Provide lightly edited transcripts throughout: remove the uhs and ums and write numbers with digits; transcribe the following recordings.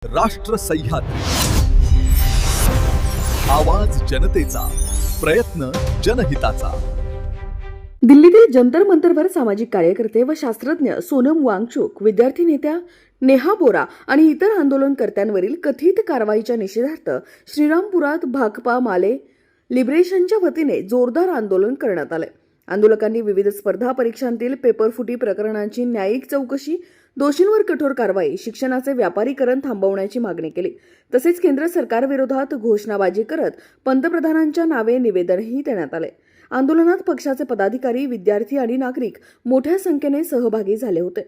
राष्ट्र सह्याद्री, आवाज जनतेचा, प्रयत्न जनहिताचा। दिल्लीतील जंतर मंतरवर सामाजिक कार्यकर्ते व शास्त्रज्ञ सोनम वांगचुक, विद्यार्थी नेत्या नेहा बोरा आणि इतर आंदोलनकर्त्यांवरील कथित कारवाईच्या निषेधार्थ श्रीरामपुरात भाकपा माले लिबरेशनच्या वतीने जोरदार आंदोलन करण्यात आले। आंदोलकांनी विविध स्पर्धा परीक्षांतील पेपरफुटी प्रकरणांची न्यायिक चौकशी, दोषींवर कठोर कारवाई, शिक्षणाचे व्यापारीकरण थांबवण्याची मागणी केली। तसेच केंद्र सरकारविरोधात घोषणाबाजी करत पंतप्रधानांच्या नावे निवेदनही देण्यात आले। आंदोलनात पक्षाचे पदाधिकारी, विद्यार्थी आणि नागरिक मोठ्या संख्येने सहभागी झाले होते।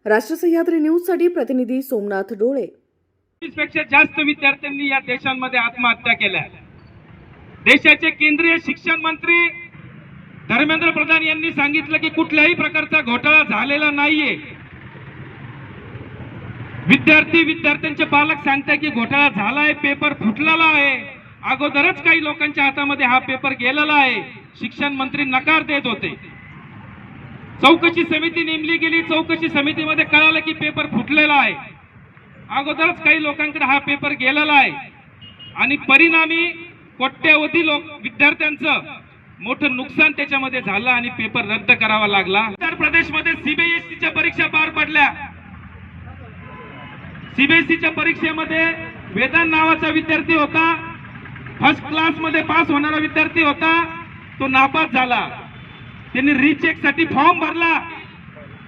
राष्ट्र सह्याद्री न्यूजसाठी प्रतिनिधी सोमनाथ डोळे। 20 पेक्षा जास्त विद्यार्थ्यांनी या देशांमध्ये आत्महत्या केल्या। देशाचे केंद्रीय शिक्षण मंत्री धर्मेंद्र प्रधान यांनी सांगितलं की कुठल्याही प्रकारचा घोटाळा झालेला नाहीये। विद्यार्थ्यांचे पालक सांगतात की घोटाळा झालाय, पेपर फुटलेला आहे, अगोदरच काही लोकांच्या हातामध्ये हा पेपर गेलेला आहे। शिक्षण मंत्री नकार देत होते। चौकशी समिती नेमली गेली, चौकशी समितीमध्ये कळालं की पेपर फुटलेला आहे, अगोदरच काही लोकांकडे हा पेपर गेलेला आहे आणि परिणामी कोट्यवधी विद्यार्थ्यांचं मोठं नुकसान त्याच्यामध्ये झालं आणि पेपर रद्द करावा लागला। उत्तर प्रदेशमध्ये सीबीएसईच्या परीक्षा पार पडल्या। सीबीएसईच्या परीक्षेमध्ये वेदांत नावाचा विद्यार्थी होता, फर्स्ट क्लास मध्ये पास होणारा विद्यार्थी होता, तो नापास झाला। त्यांनी रिचेक साठी फॉर्म भरला।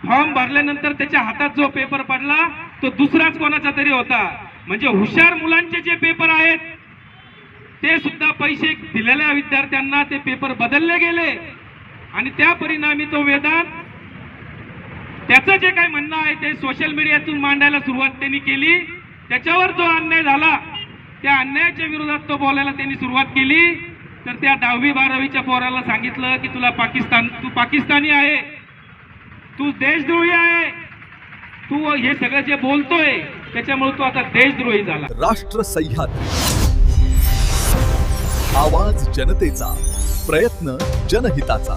फॉर्म भरल्यानंतर त्याच्या हातात जो पेपर पडला तो दुसराच कोणाचा तरी होता। म्हणजे हुशार मुलांचे जे पेपर आहेत ते सुद्धा पैसे दिलेल्या विद्यार्थ्यांना ते पेपर बदलले गेले आणि त्या परिणामी तो वेदांत त्याचं जे काही म्हणणं आहे ते सोशल मीडियातून मांडायला सुरुवात त्यांनी केली। त्याच्यावर जो अन्याय झाला त्या अन्यायाच्या विरोधात तो बोलायला त्यांनी सुरुवात केली। तर त्या 10वी 12वीच्या पोराला सांगितलं की तू पाकिस्तानी आहे, तू देशद्रोही आहे, तू हे सगळं जे बोलतोय त्याच्यामुळे तू आता देशद्रोही झाला। राष्ट्र सह्याद्री, आवाज जनतेचा, प्रयत्न जनहिताचा।